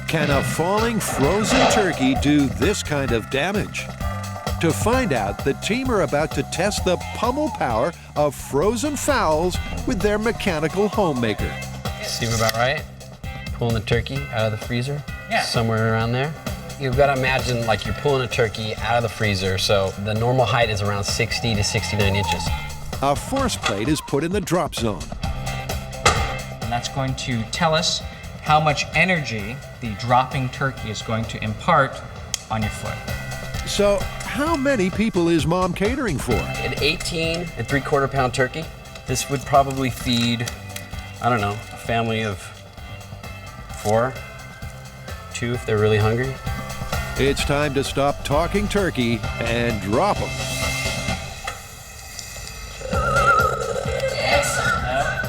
Can a falling frozen turkey do this kind of damage? To find out, the team are about to test the pummel power of frozen fowls with their mechanical homemaker. Seem about right? Pulling the turkey out of the freezer? Yeah. Somewhere around there? You've got to imagine like you're pulling a turkey out of the freezer, so the normal height is around 60 to 69 inches. A force plate is put in the drop zone. And that's going to tell us how much energy the dropping turkey is going to impart on your foot. So, how many people is Mom catering for? An 18 and 3/4 pound turkey. This would probably feed, I don't know, a family of 4, 2 if they're really hungry. It's time to stop talking turkey and drop them.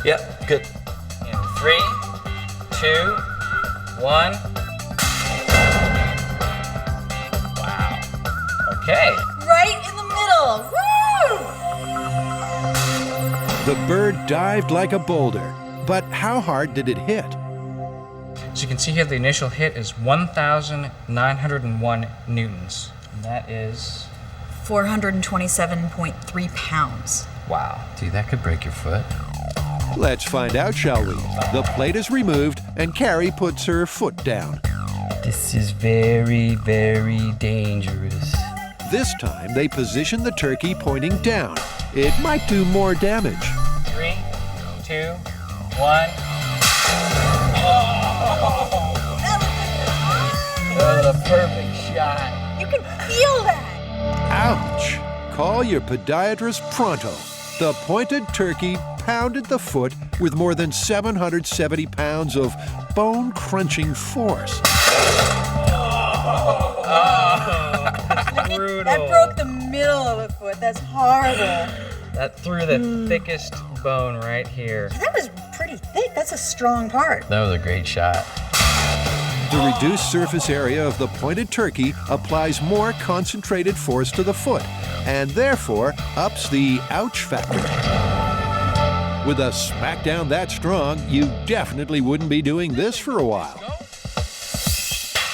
Yep, good. In 3, 2, 1. Wow. Okay. Right in the middle. Woo! The bird dived like a boulder, but how hard did it hit? So you can see here the initial hit is 1,901 newtons. And that is, 427.3 pounds. wow. Dude, that could break your foot. Let's find out, shall we? The plate is removed and Carrie puts her foot down. This is very, very dangerous. This time they position the turkey pointing down. It might do more damage. 3, 2, 1. That was a perfect shot. You can feel that. Ouch! Call your podiatrist pronto. The pointed turkey pounded the foot with more than 770 pounds of bone-crunching force. Brutal. That broke the middle of the foot. That's horrible. That threw the thickest bone right here. That was pretty thick. That's a strong part. That was a great shot. The reduced surface area of the pointed turkey applies more concentrated force to the foot, and therefore ups the ouch factor. With a smackdown that strong, you definitely wouldn't be doing this for a while.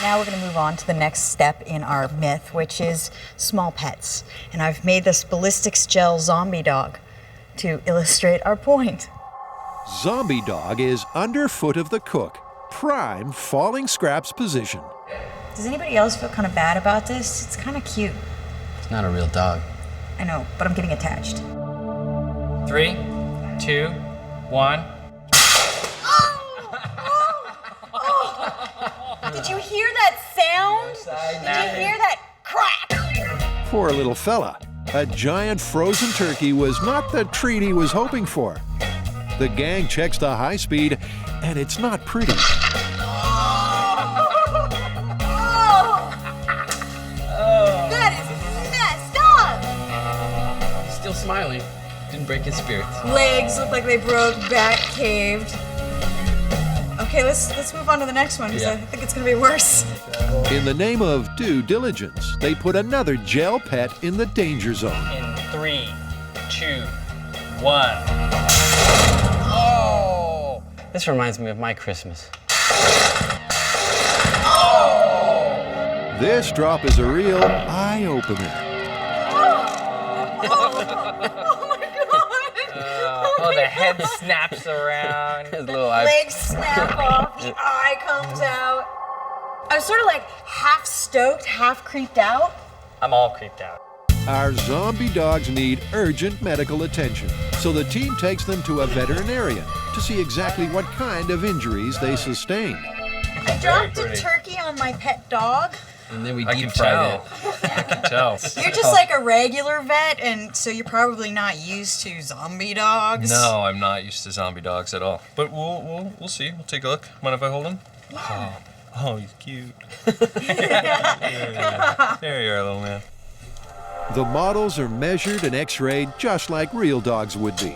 Now we're going to move on to the next step in our myth, which is small pets. And I've made this ballistics gel zombie dog to illustrate our point. Zombie dog is underfoot of the cook, prime falling scraps position. Does anybody else feel kind of bad about this? It's kind of cute. It's not a real dog. I know, but I'm getting attached. 3, 2, 1. Did you hear that sound? Did you hear that crack? Poor little fella. A giant frozen turkey was not the treat he was hoping for. The gang checks the high speed, and it's not pretty. That is messed up. Still smiling. Didn't break his spirit. Legs look like they broke, back caved. Okay, let's move on to the next one, because I think it's gonna be worse. In the name of due diligence, they put another gel pet in the danger zone. In 3, 2, 1. Oh! This reminds me of my Christmas. This drop is a real eye-opener. Oh, the head snaps around. His little eye. Legs snap off, the eye comes out. I was sort of like half stoked, half creeped out. I'm all creeped out. Our zombie dogs need urgent medical attention, so the team takes them to a veterinarian to see exactly what kind of injuries they sustained. I dropped a turkey on my pet dog. And then we I deep can fried tell. it. I can tell. You're just like a regular vet, and so you're probably not used to zombie dogs. No, I'm not used to zombie dogs at all. But we'll see. We'll take a look. Mind if I hold him? Yeah. Oh, he's cute. There you are, little man. The models are measured and x-rayed just like real dogs would be.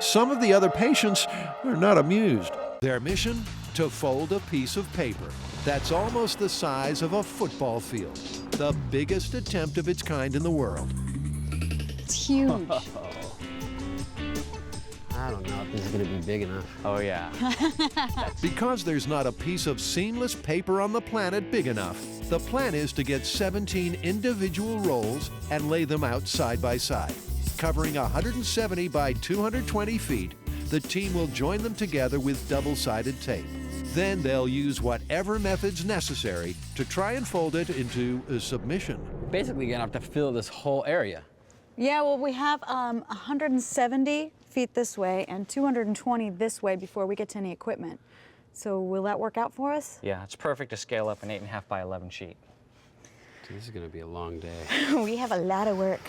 Some of the other patients are not amused. Their mission? To fold a piece of paper that's almost the size of a football field. The biggest attempt of its kind in the world. It's huge. I don't know if this is gonna be big enough. Oh yeah. Because there's not a piece of seamless paper on the planet big enough, the plan is to get 17 individual rolls and lay them out side by side. Covering 170 by 220 feet, the team will join them together with double-sided tape. Then they'll use whatever methods necessary to try and fold it into a submission. Basically, you're gonna have to fill this whole area. Yeah, well, we have 170 feet this way and 220 this way before we get to any equipment. So will that work out for us? Yeah, it's perfect to scale up an 8.5 by 11 sheet. Dude, this is gonna be a long day. We have a lot of work.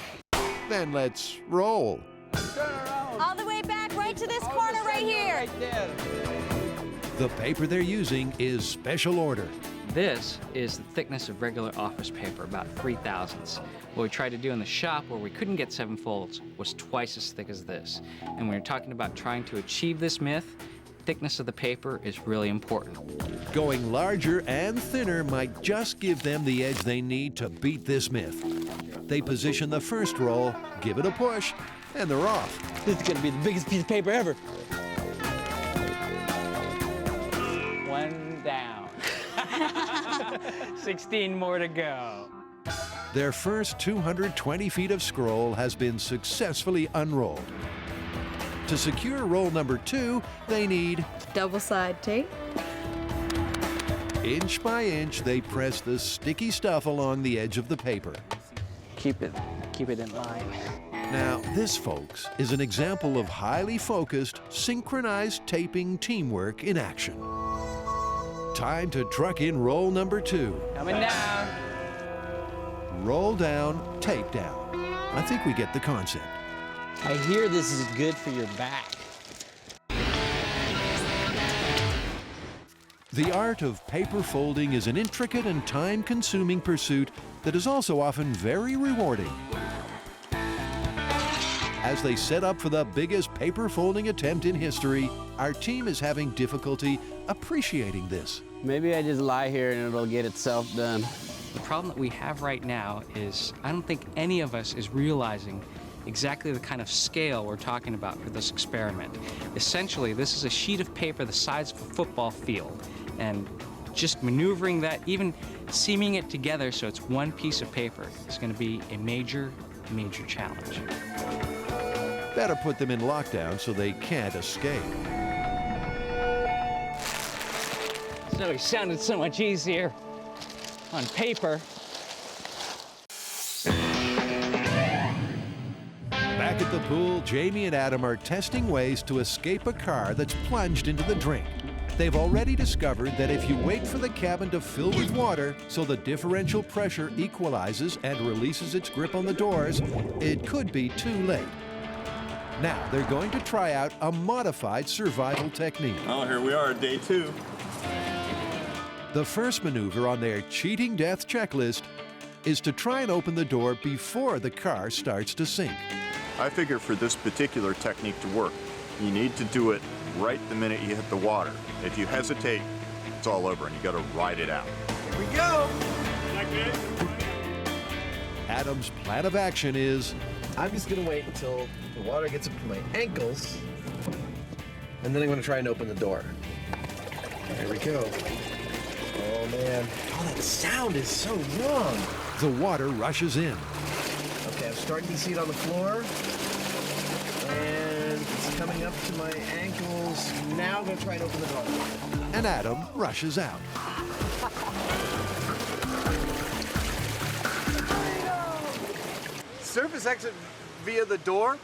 Then let's roll. All the way back right to this corner right here. The paper they're using is special order. This is the thickness of regular office paper, about 3/1000. What we tried to do in the shop where we couldn't get 7 folds was twice as thick as this. And when you're talking about trying to achieve this myth, thickness of the paper is really important. Going larger and thinner might just give them the edge they need to beat this myth. They position the first roll, give it a push, and they're off. This is gonna be the biggest piece of paper ever. One down. 16 more to go. Their first 220 feet of scroll has been successfully unrolled. To secure roll number 2, they need Double side tape. inch by inch, they press the sticky stuff along the edge of the paper. Keep it in line. Now, this, folks, is an example of highly focused, synchronized taping teamwork in action. Time to truck in roll number 2. Coming down. Roll down, tape down. I think we get the concept. I hear this is good for your back. The art of paper folding is an intricate and time-consuming pursuit that is also often very rewarding. As they set up for the biggest paper folding attempt in history, our team is having difficulty appreciating this. Maybe I just lie here and it'll get itself done. The problem that we have right now is I don't think any of us is realizing exactly the kind of scale we're talking about for this experiment. Essentially, this is a sheet of paper the size of a football field, and just maneuvering that, even seaming it together so it's one piece of paper, is going to be a major, major challenge. Better put them in lockdown so they can't escape. So it sounded so much easier on paper. Back at the pool, Jamie and Adam are testing ways to escape a car that's plunged into the drink. They've already discovered that if you wait for the cabin to fill with water so the differential pressure equalizes and releases its grip on the doors, it could be too late. Now they're going to try out a modified survival technique. Oh, here we are, day 2. The first maneuver on their cheating death checklist is to try and open the door before the car starts to sink. I figure for this particular technique to work, you need to do it right the minute you hit the water. If you hesitate, it's all over and you gotta ride it out. Here we go. Adam's plan of action is I'm just gonna wait until the water gets up to my ankles, and then I'm gonna try and open the door. There we go. Oh man. Oh, that sound is so wrong. the water rushes in. Okay, I'm starting to see it on the floor. And it's coming up to my ankles. Now I'm gonna try and open the door. And Adam rushes out. Surface exit via the door,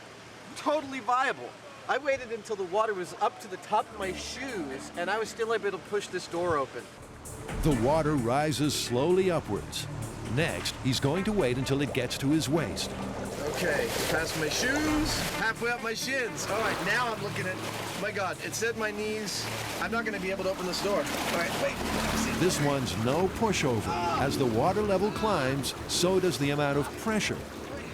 totally viable. I waited until the water was up to the top of my shoes, and I was still able to push this door open. The water rises slowly upwards. Next, he's going to wait until it gets to his waist. Okay, past my shoes, halfway up my shins. All right, now I'm looking at, my God, it's at my knees. I'm not gonna be able to open this door. All right, wait. This one's no pushover. As the water level climbs, so does the amount of pressure.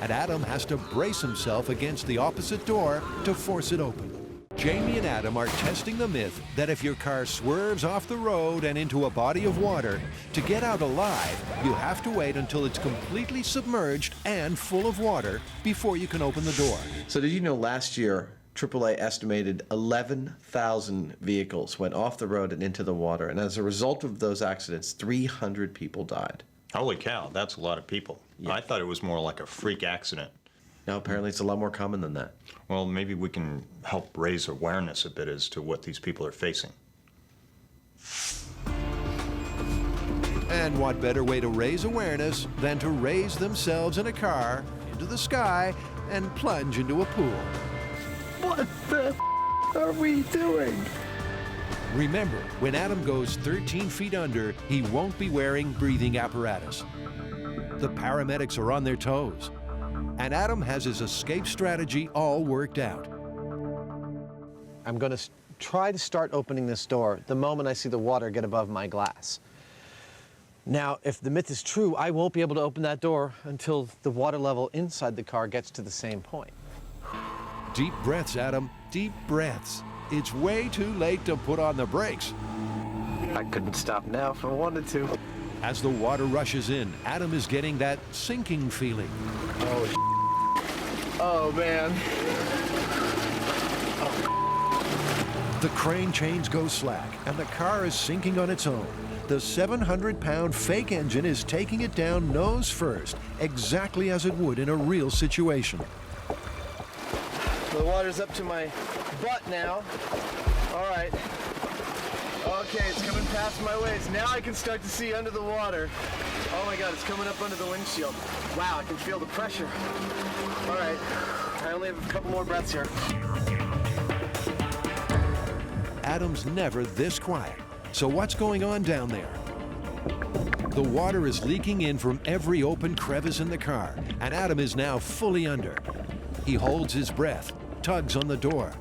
And Adam has to brace himself against the opposite door to force it open. Jamie and Adam are testing the myth that if your car swerves off the road and into a body of water, to get out alive, you have to wait until it's completely submerged and full of water before you can open the door. So did you know last year, AAA estimated 11,000 vehicles went off the road and into the water, and as a result of those accidents, 300 people died. Holy cow, that's a lot of people. Yeah. I thought it was more like a freak accident. Now, apparently it's a lot more common than that. Well, maybe we can help raise awareness a bit as to what these people are facing. And what better way to raise awareness than to raise themselves in a car into the sky and plunge into a pool? What the are we doing? Remember, when Adam goes 13 feet under, he won't be wearing breathing apparatus. The paramedics are on their toes, and Adam has his escape strategy all worked out. I'm going to try to start opening this door the moment I see the water get above my glass. Now, if the myth is true, I won't be able to open that door until the water level inside the car gets to the same point. Deep breaths, Adam, deep breaths. It's way too late to put on the brakes. I couldn't stop now if I wanted to. As the water rushes in, Adam is getting that sinking feeling. Oh, man. The crane chains go slack, and the car is sinking on its own. The 700-pound fake engine is taking it down nose first, exactly as it would in a real situation. The water's up to my butt now. All right. Okay, it's coming past my waist. Now I can start to see under the water. Oh my God, it's coming up under the windshield. Wow, I can feel the pressure. All right, I only have a couple more breaths here. Adam's never this quiet. So what's going on down there? The water is leaking in from every open crevice in the car, and Adam is now fully under. He holds his breath, tugs on the door,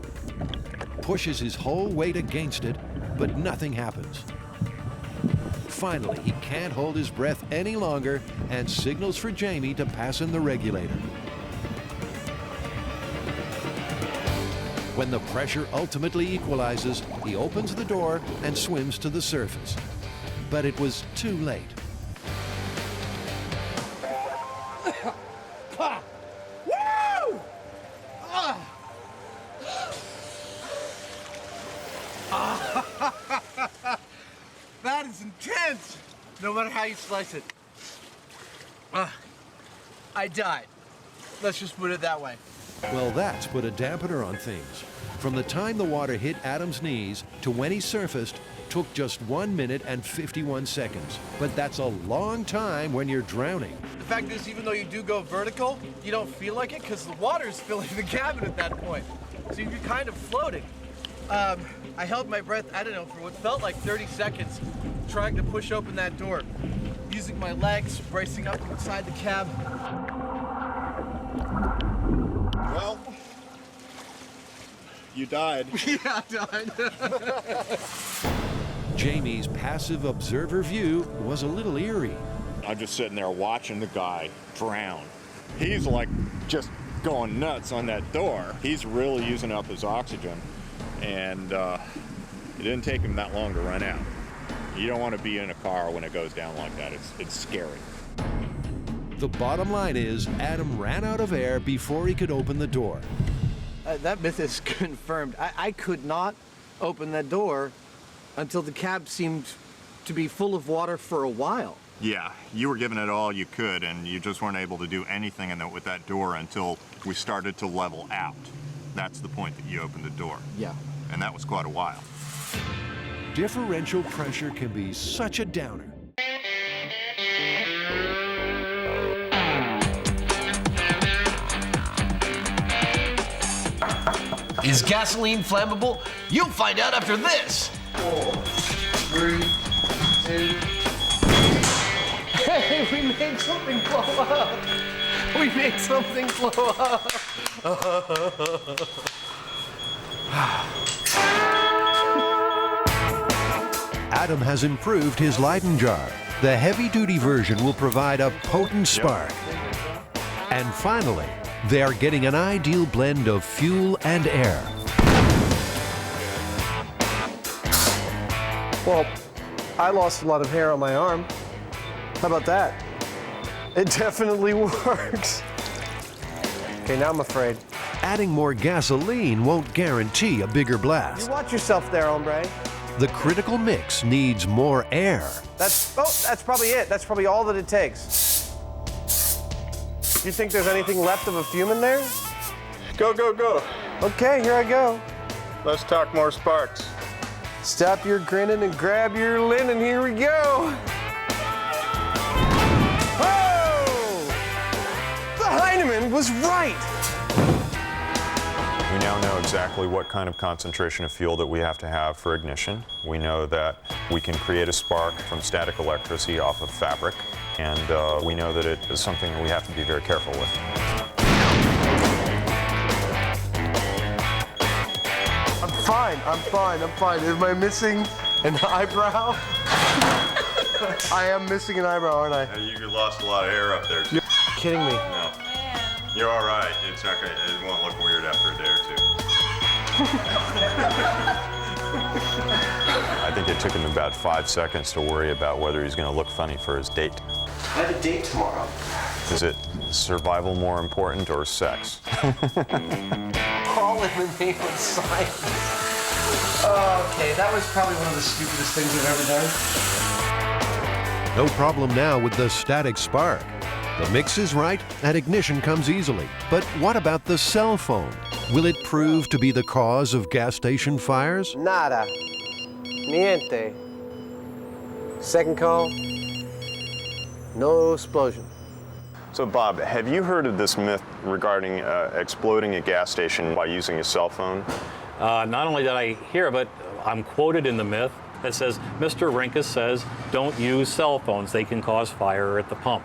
pushes his whole weight against it, but nothing happens. Finally, he can't hold his breath any longer and signals for Jamie to pass in the regulator. When the pressure ultimately equalizes, he opens the door and swims to the surface. But it was too late. Woo! That is intense, no matter how you slice it. I died. Let's just put it that way. Well, that's put a dampener on things. From the time the water hit Adam's knees to when he surfaced took just 1 minute and 51 seconds. But that's a long time when you're drowning. The fact is, even though you do go vertical, you don't feel like it because the water's filling the cabin at that point. So you're kind of floating. I held my breath, I don't know, for what felt like 30 seconds, trying to push open that door, using my legs, bracing up inside the cab. Well, you died. Yeah, I died. Jamie's passive observer view was a little eerie. I'm just sitting there watching the guy drown. He's like just going nuts on that door. He's really using up his oxygen, and it didn't take him that long to run out. You don't want to be in a car when it goes down like that. It's scary. The bottom line is Adam ran out of air before he could open the door. That myth is confirmed. I could not open that door until the cab seemed to be full of water for a while. Yeah, you were giving it all you could, and you just weren't able to do anything with that door until we started to level out. That's the point that you opened the door. Yeah. And that was quite a while. Differential pressure can be such a downer. Is gasoline flammable? You'll find out after this. 4, 3, 2. Hey, we made something blow up. We made something blow up. Adam has improved his Leyden jar. The heavy-duty version will provide a potent spark. And finally, they are getting an ideal blend of fuel and air. Well, I lost a lot of hair on my arm. How about that? It definitely works. Okay, now I'm afraid. adding more gasoline won't guarantee a bigger You blast. watch yourself there, hombre. The critical mix needs more air. That's probably it. That's probably all that it takes. You think there's anything left of a fume in there? Go, go, go. Okay, here I go. Let's talk more sparks. Stop your grinning and grab your linen. Here we go. Oh! The Heinemann was right. We now know exactly what kind of concentration of fuel that we have to have for ignition. We know that we can create a spark from static electricity off of fabric, and we know that it is something that we have to be very careful with. I'm fine. Am I missing an eyebrow? I am missing an eyebrow, aren't I? You lost a lot of air up there. You're kidding me. No. You're all right. It's not gonna, it won't look weird after a day or two. I think it took him about 5 seconds to worry about whether he's going to look funny for his date. I have a date tomorrow. Is it survival more important or sex? All in the name of science. Okay, that was probably one of the stupidest things I've ever done. No problem now with the static spark. The mix is right and ignition comes easily. But what about the cell phone? Will it prove to be the cause of gas station fires? Nada. Niente. Second call. No explosion. So Bob, have you heard of this myth regarding exploding a gas station by using a cell phone? Not only did I hear of it, I'm quoted in the myth that says, Mr. Rinkus says, don't use cell phones. They can cause fire at the pump.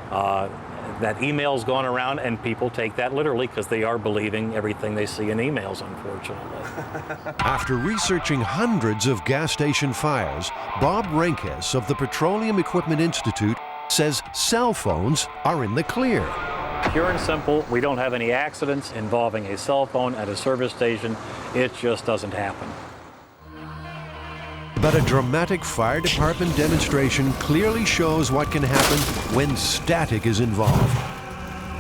That email's gone around and people take that literally because they are believing everything they see in emails, unfortunately. After researching hundreds of gas station fires, Bob Rinkus of the Petroleum Equipment Institute says cell phones are in the clear. Pure and simple, we don't have any accidents involving a cell phone at a service station. It just doesn't happen. But a dramatic fire department demonstration clearly shows what can happen when static is involved.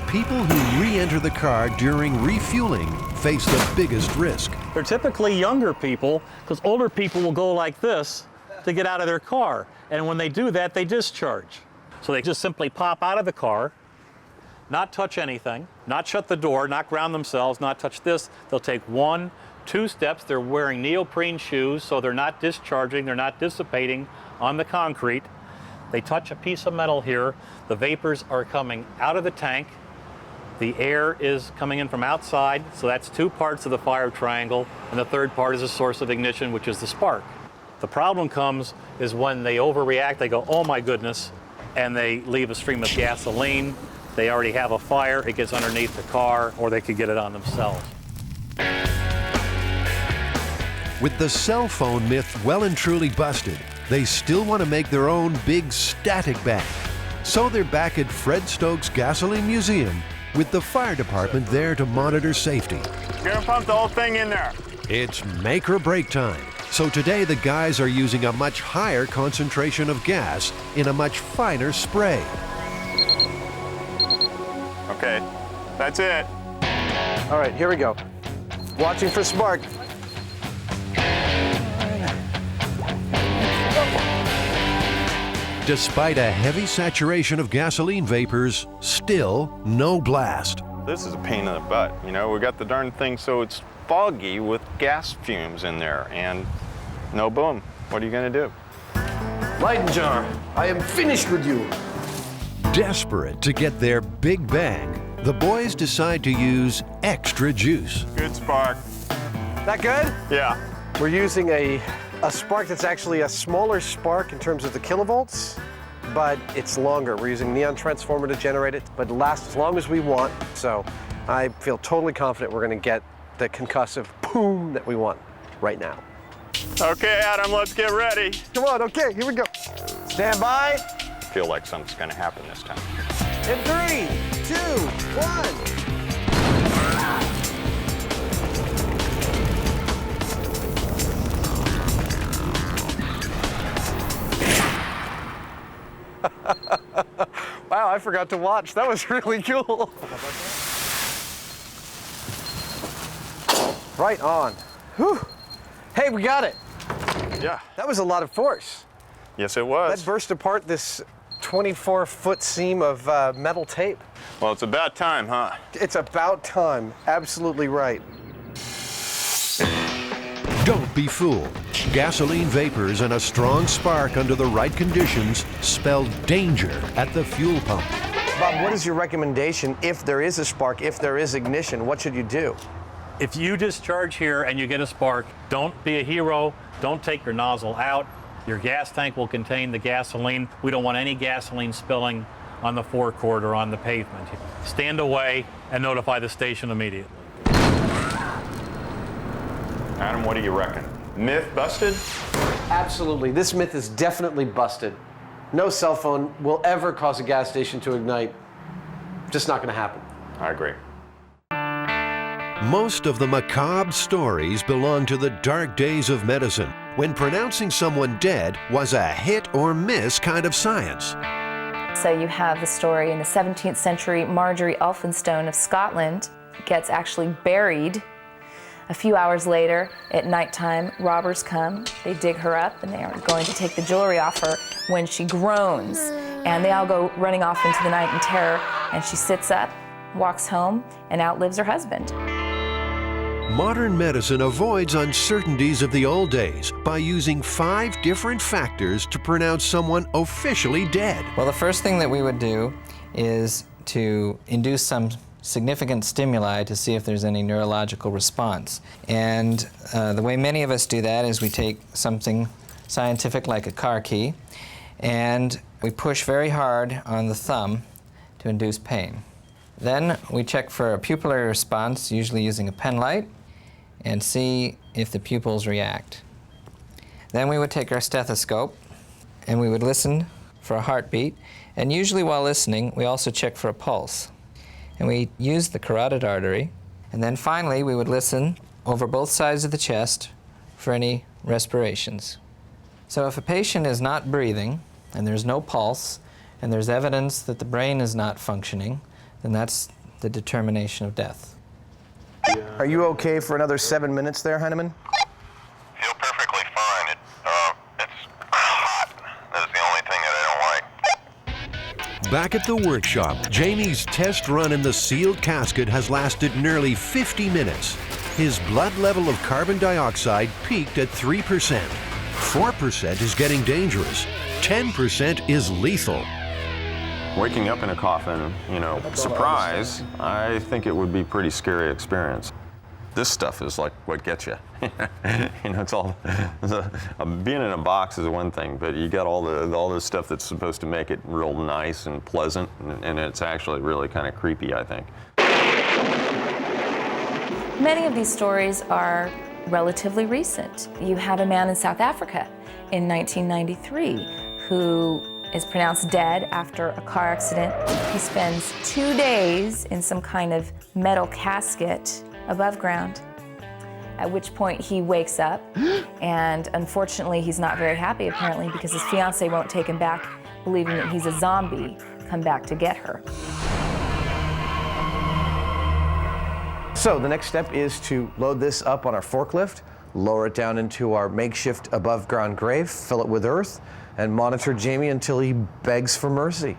People who re-enter the car during refueling face the biggest risk. They're typically younger people, because older people will go like this to get out of their car. And when they do that, they discharge. So they just simply pop out of the car, not touch anything, not shut the door, not ground themselves, not touch this. They'll take 1, 2 steps. They're wearing neoprene shoes, so they're not discharging, they're not dissipating on the concrete. They touch a piece of metal here. The vapors are coming out of the tank. The air is coming in from outside, so that's 2 parts of the fire triangle, and the third part is a source of ignition, which is the spark. The problem comes is when they overreact, they go, oh my goodness, and they leave a stream of gasoline. They already have a fire, it gets underneath the car, or they could get it on themselves. With the cell phone myth well and truly busted, they still want to make their own big static bang. So they're back at Fred Stokes Gasoline Museum with the fire department there to monitor safety. You're gonna pump the whole thing in there. It's make or break time. So today the guys are using a much higher concentration of gas in a much finer spray. Okay, that's it. All right, here we go. Watching for spark. Despite a heavy saturation of gasoline vapors, still no blast. This is a pain in the butt. You know, we got the darn thing so it's foggy with gas fumes in there, and no boom. What are you gonna do? Leyden jar, I am finished with you. Desperate to get their big bang, the boys decide to use extra juice. Good spark. That good? Yeah. We're using a spark that's actually a smaller spark in terms of the kilovolts, but it's longer. We're using neon transformer to generate it, but it lasts as long as we want. So I feel totally confident we're gonna get the concussive boom that we want right now. Okay, Adam, let's get ready. Come on, okay, here we go. Stand by. I feel like something's gonna happen this time. In 3, 2, 1. Wow, I forgot to watch. That was really cool. Right on. Whew. Hey, we got it. Yeah. That was a lot of force. Yes, it was. That burst apart this 24-foot seam of metal tape. Well, it's about time, huh? It's about time. Absolutely right. Don't be fooled. Gasoline vapors and a strong spark under the right conditions spell danger at the fuel pump. Bob, what is your recommendation if there is a spark, if there is ignition? What should you do? If you discharge here and you get a spark, don't be a hero. Don't take your nozzle out. Your gas tank will contain the gasoline. We don't want any gasoline spilling on the forecourt or on the pavement. Stand away and notify the station immediately. Adam, what do you reckon? Myth busted? Absolutely. This myth is definitely busted. No cell phone will ever cause a gas station to ignite. Just not going to happen. I agree. Most of the macabre stories belong to the dark days of medicine, when pronouncing someone dead was a hit or miss kind of science. So you have the story in the 17th century, Marjorie Elphinstone of Scotland gets actually buried. A few hours later, at nighttime, robbers come, they dig her up, and they are going to take the jewelry off her when she groans. And they all go running off into the night in terror, and she sits up, walks home, and outlives her husband. Modern medicine avoids uncertainties of the old days by using 5 different factors to pronounce someone officially dead. Well, the first thing that we would do is to induce some significant stimuli to see if there's any neurological response. And the way many of us do that is we take something scientific like a car key and we push very hard on the thumb to induce pain. Then we check for a pupillary response, usually using a pen light, and see if the pupils react. Then we would take our stethoscope and we would listen for a heartbeat, and usually while listening we also check for a pulse. And we use the carotid artery, and then finally we would listen over both sides of the chest for any respirations. So if a patient is not breathing and there's no pulse and there's evidence that the brain is not functioning, then that's the determination of death. Are you okay for another 7 minutes there, Heinemann? Feel perfectly fine. It's hot. That is the only thing that I don't like. Back at the workshop, Jamie's test run in the sealed casket has lasted nearly 50 minutes. His blood level of carbon dioxide peaked at 3%. 4% is getting dangerous. 10% is lethal. Waking up in a coffin, surprise, I think it would be a pretty scary experience. This stuff is like what gets you. It's all, being in a box is one thing, but you got all the stuff that's supposed to make it real nice and pleasant, and it's actually really kind of creepy, I think. Many of these stories are relatively recent. You have a man in South Africa in 1993 who is pronounced dead after a car accident. He spends 2 days in some kind of metal casket above ground, at which point he wakes up, and unfortunately he's not very happy apparently because his fiancée won't take him back, believing that he's a zombie come back to get her. So the next step is to load this up on our forklift, lower it down into our makeshift above ground grave, fill it with earth, and monitor Jamie until he begs for mercy.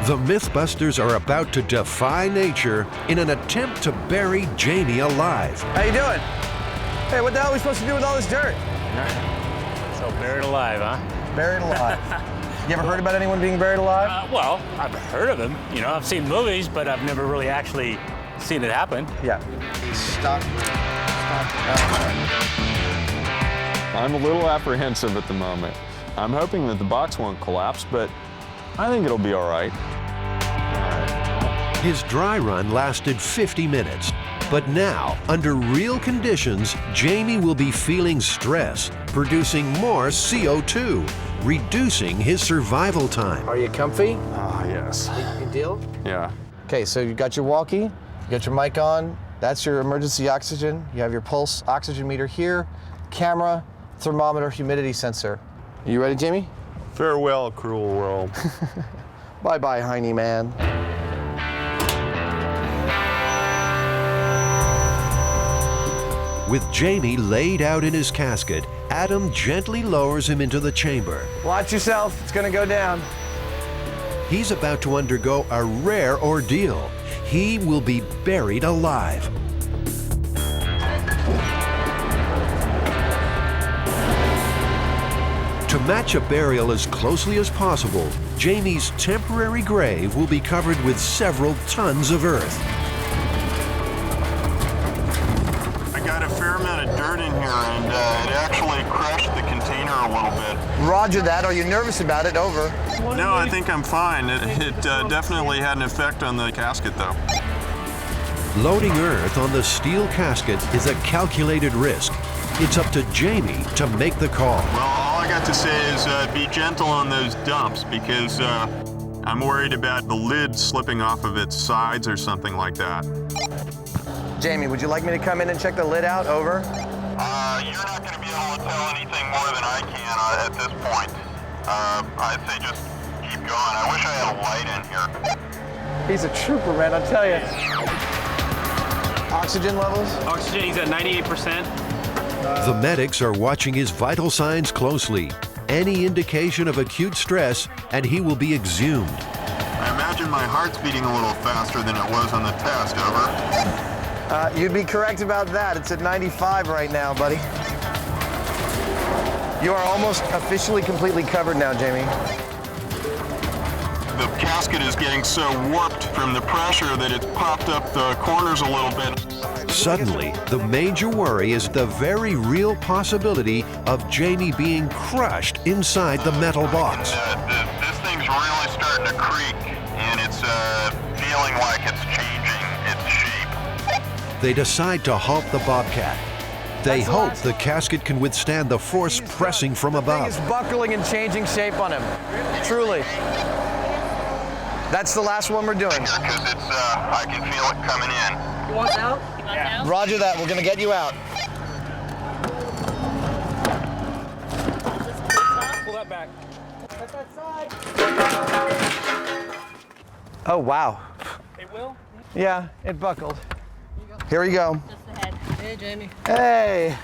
The MythBusters are about to defy nature in an attempt to bury Jamie alive. How you doing? Hey, what the hell are we supposed to do with all this dirt? So buried alive, huh? Buried alive. You ever heard about anyone being buried alive? Well, I've heard of them. I've seen movies, but I've never really actually seen it happen. Yeah. Stop. I'm a little apprehensive at the moment. I'm hoping that the box won't collapse, but I think it'll be all right. His dry run lasted 50 minutes. But now, under real conditions, Jamie will be feeling stress, producing more CO2, reducing his survival time. Are you comfy? Ah, yes. Good deal? Yeah. Okay, so you got your walkie, you got your mic on, that's your emergency oxygen, you have your pulse oxygen meter here, camera, thermometer, humidity sensor. You ready, Jamie? Farewell, cruel world. Bye-bye, Heine man. With Jamie laid out in his casket, Adam gently lowers him into the chamber. Watch yourself, it's gonna go down. He's about to undergo a rare ordeal. He will be buried alive. To match a burial as closely as possible, Jamie's temporary grave will be covered with several tons of earth. I got a fair amount of dirt in here, and it actually crushed the container a little bit. Roger that. Are you nervous about it? Over. No, I think I'm fine. It definitely had an effect on the casket, though. Loading earth on the steel casket is a calculated risk. It's up to Jamie to make the call. Well, all I got to say is be gentle on those dumps, because I'm worried about the lid slipping off of its sides or something like that. Jamie, would you like me to come in and check the lid out? Over. You're not going to be able to tell anything more than I can at this point. I'd say just keep going. I wish I had a light in here. He's a trooper, man, I'll tell you. Oxygen levels? Oxygen, he's at 98%. The medics are watching his vital signs closely. Any indication of acute stress, and he will be exhumed. I imagine my heart's beating a little faster than it was on the test, over. You'd be correct about that. It's at 95 right now, buddy. You are almost officially completely covered now, Jamie. The casket is getting so warped from the pressure that it's popped up the corners a little bit. Suddenly, the major worry is the very real possibility of Jamie being crushed inside the metal box. This thing's really starting to creak, and it's feeling like it's changing its shape. They decide to halt the Bobcat. They hope the casket can withstand the force pressing from above. The thing is buckling and changing shape on him. Truly. That's the last one we're doing. Because I can feel it coming in. You want out? Yeah. Roger that. We're gonna get you out. Pull that back. Cut that side. Oh wow. It will? Yeah, it buckled. Here we go. Just the head. Hey, Jamie. Hey.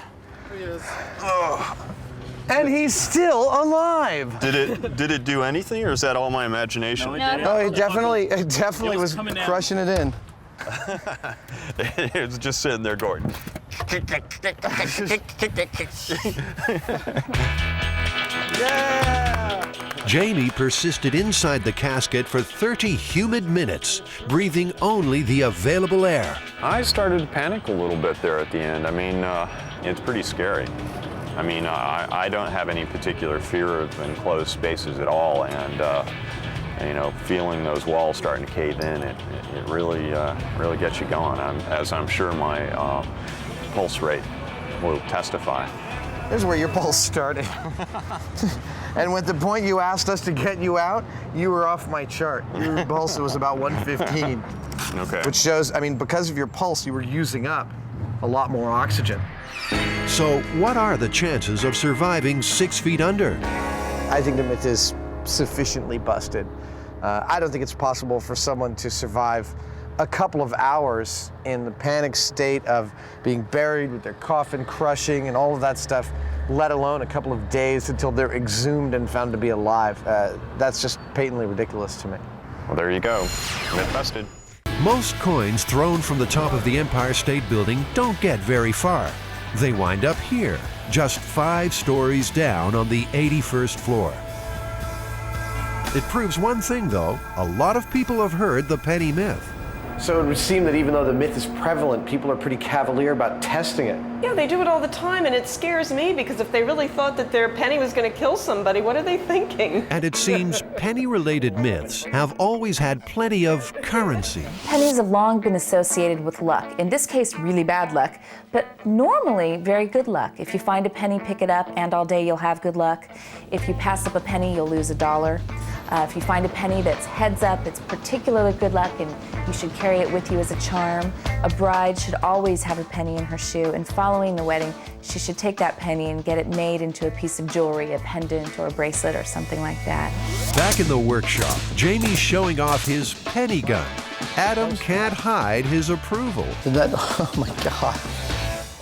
Here he is. Oh. And he's still alive. Did it do anything, or is that all my imagination? No, it definitely was crushing it in. It was just sitting there going. Yeah! Jamie persisted inside the casket for 30 humid minutes, breathing only the available air. I started to panic a little bit there at the end. I mean, it's pretty scary. I mean, I don't have any particular fear of enclosed spaces at all, and you know, feeling those walls starting to cave in, it really gets you going. As I'm sure my pulse rate will testify. This is where your pulse started. And at the point you asked us to get you out, you were off my chart. Your pulse was about 115. Okay. Which shows, I mean, because of your pulse, you were using up a lot more oxygen. So what are the chances of surviving 6 feet under? I think the myth is sufficiently busted. I don't think it's possible for someone to survive a couple of hours in the panic state of being buried with their coffin crushing and all of that stuff, let alone a couple of days until they're exhumed and found to be alive. That's just patently ridiculous to me. Well, there you go. Myth busted. Most coins thrown from the top of the Empire State Building don't get very far. They wind up here, just 5 stories down on the 81st floor. It proves one thing, though. A lot of people have heard the penny myth. So it would seem that even though the myth is prevalent, people are pretty cavalier about testing it. Yeah, they do it all the time, and it scares me because if they really thought that their penny was going to kill somebody, what are they thinking? And it seems penny-related myths have always had plenty of currency. Pennies have long been associated with luck. In this case, really bad luck, but normally very good luck. If you find a penny, pick it up, and all day you'll have good luck. If you pass up a penny, you'll lose $1. If you find a penny that's heads up, it's particularly good luck, and you should carry it with you as a charm. A bride should always have a penny in her shoe, and follow following the wedding, she should take that penny and get it made into a piece of jewelry, a pendant or a bracelet or something like that. Back in the workshop, Jamie's showing off his penny gun. Adam can't hide his approval. Oh my God.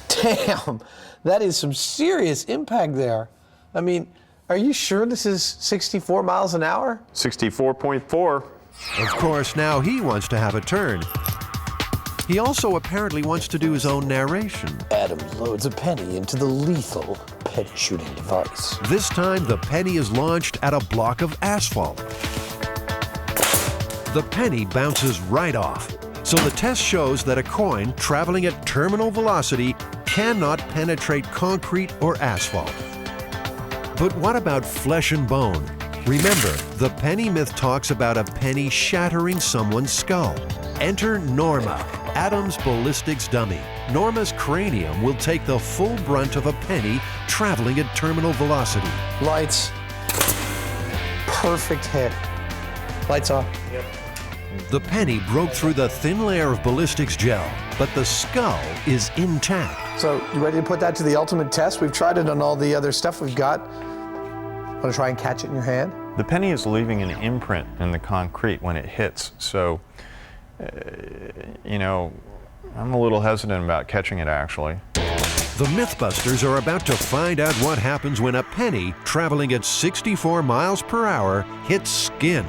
Damn, that is some serious impact there. I mean, are you sure this is 64 miles an hour? 64.4. Of course, now he wants to have a turn. He also apparently wants to do his own narration. Adam loads a penny into the lethal penny shooting device. This time, the penny is launched at a block of asphalt. The penny bounces right off. So the test shows that a coin traveling at terminal velocity cannot penetrate concrete or asphalt. But what about flesh and bone? Remember, the penny myth talks about a penny shattering someone's skull. Enter Norma, Adam's ballistics dummy. Norma's cranium will take the full brunt of a penny traveling at terminal velocity. Lights. Perfect hit. Lights off. Yep. The penny broke through the thin layer of ballistics gel, but the skull is intact. So, you ready to put that to the ultimate test? We've tried it on all the other stuff we've got. Want to try and catch it in your hand? The penny is leaving an imprint in the concrete when it hits, so, you know, I'm a little hesitant about catching it, actually. The MythBusters are about to find out what happens when a penny traveling at 64 miles per hour hits skin.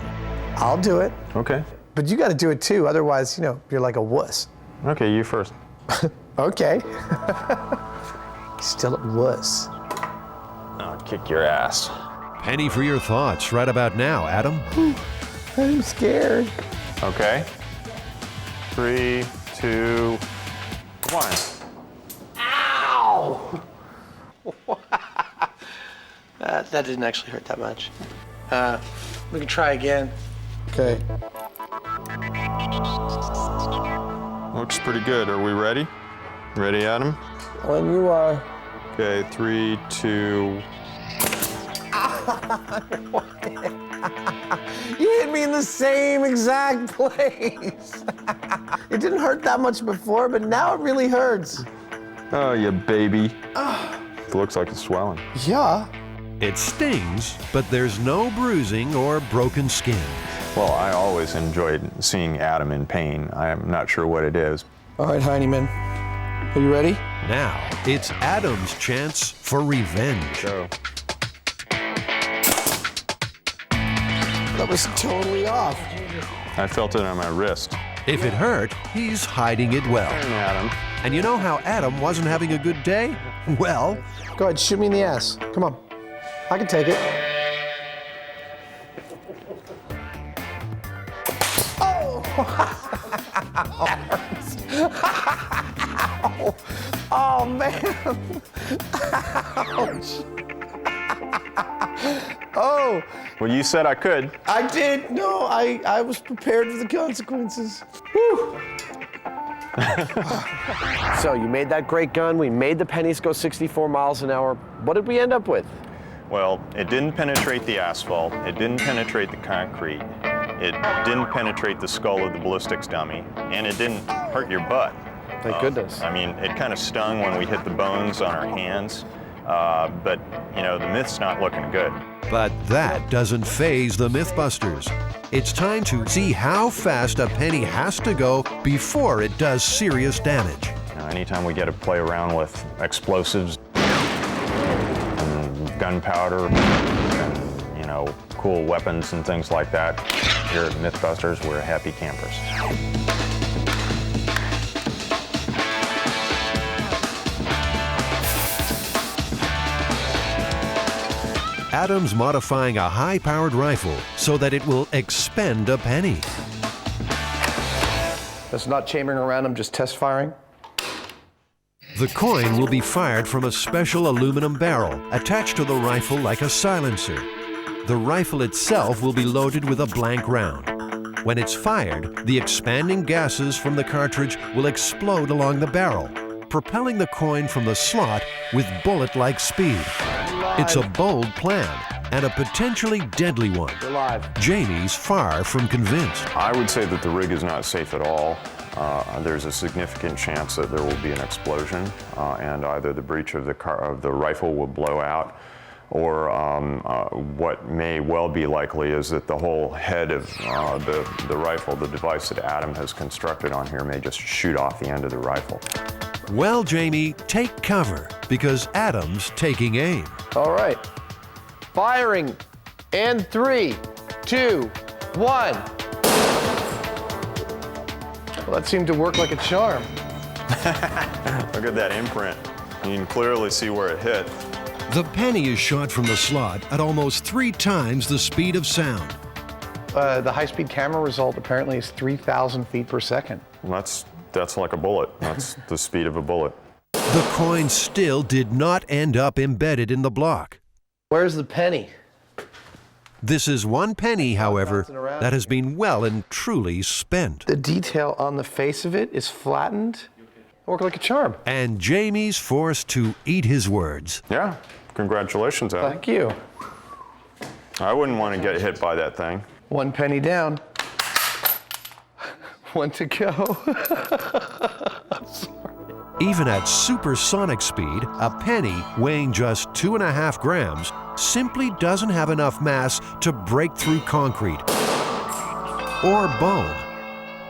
I'll do it. Okay. But you got to do it too, otherwise, you know, you're like a wuss. Okay, you first. Okay. Still a wuss. I'll kick your ass. Penny for your thoughts right about now, Adam. I'm scared. Okay. 3, 2, 1. Ow! That didn't actually hurt that much. We can try again. Okay. Looks pretty good. Are we ready? Ready, Adam? When you are. Okay, 3, 2. You hit me in the same exact place. It didn't hurt that much before, but now it really hurts. Oh, you baby. It looks like it's swelling. Yeah. It stings, but there's no bruising or broken skin. Well, I always enjoyed seeing Adam in pain. I'm not sure what it is. All right, Heineman. Are you ready? Now, it's Adam's chance for revenge. Go. That was totally off. I felt it on my wrist. If it hurt, he's hiding it well. Adam. And you know how Adam wasn't having a good day? Well, go ahead, shoot me in the ass. Come on. I can take it. Oh! That hurts. Oh, man. Ouch. Oh. Well, you said I could. I did. No, I was prepared for the consequences. Whew. So you made that great gun. We made the pennies go 64 miles an hour. What did we end up with? Well, it didn't penetrate the asphalt. It didn't penetrate the concrete. It didn't penetrate the skull of the ballistics dummy. And it didn't hurt your butt. Thank goodness. I mean, it kind of stung when we hit the bones on our hands. But, you know, the myth's not looking good. but that doesn't faze the MythBusters. It's time to see how fast a penny has to go before it does serious damage. Anytime we get to play around with explosives and gunpowder and, you know, cool weapons and things like that, here at MythBusters, we're happy campers. Adam's modifying a high-powered rifle so that it will expend a penny. That's not chambering around, I'm just test firing. The coin will be fired from a special aluminum barrel attached to the rifle like a silencer. The rifle itself will be loaded with a blank round. When it's fired, the expanding gases from the cartridge will explode along the barrel, propelling the coin from the slot with bullet-like speed. It's a bold plan and a potentially deadly one. We're live. Jamie's far from convinced. I would say that the rig is not safe at all. there's a significant chance that there will be an explosion, and either the breech of the rifle will blow out, or what may well be likely is that the whole head of the rifle, the device that Adam has constructed on here, may just shoot off the end of the rifle. Well, Jamie, take cover, because Adam's taking aim. All right. Firing. And 3, 2, 1. Well, that seemed to work like a charm. Look at that imprint. You can clearly see where it hit. The penny is shot from the slot at almost 3 times the speed of sound. The high-speed camera result apparently is 3,000 feet per second. That's like a bullet. That's the speed of a bullet. The coin still did not end up embedded in the block. Where's the penny? This is one penny, however, that has been well and truly spent. The detail on the face of it is flattened. Work like a charm. And Jamie's forced to eat his words. Yeah, congratulations, Adam. Thank you. I wouldn't want to get hit by that thing. 1 penny down. 1 to go. Even at supersonic speed, a penny weighing just 2.5 grams simply doesn't have enough mass to break through concrete or bone.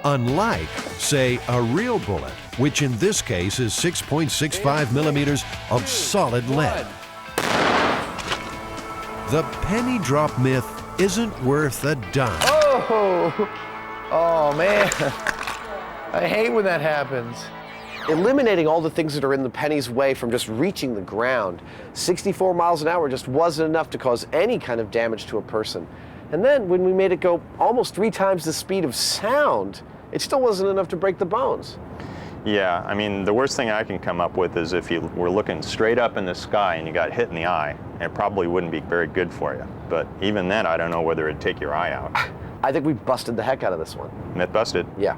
Unlike, say, a real bullet, which in this case is 6.65 millimeters of solid lead. The penny drop myth isn't worth a dime. Oh man, I hate when that happens. Eliminating all the things that are in the penny's way from just reaching the ground. 64 miles an hour just wasn't enough to cause any kind of damage to a person. And then when we made it go almost 3 times the speed of sound, it still wasn't enough to break the bones. Yeah, I mean, the worst thing I can come up with is if you were looking straight up in the sky and you got hit in the eye, it probably wouldn't be very good for you. But even then, I don't know whether it'd take your eye out. I think we busted the heck out of this one. Myth busted. Yeah.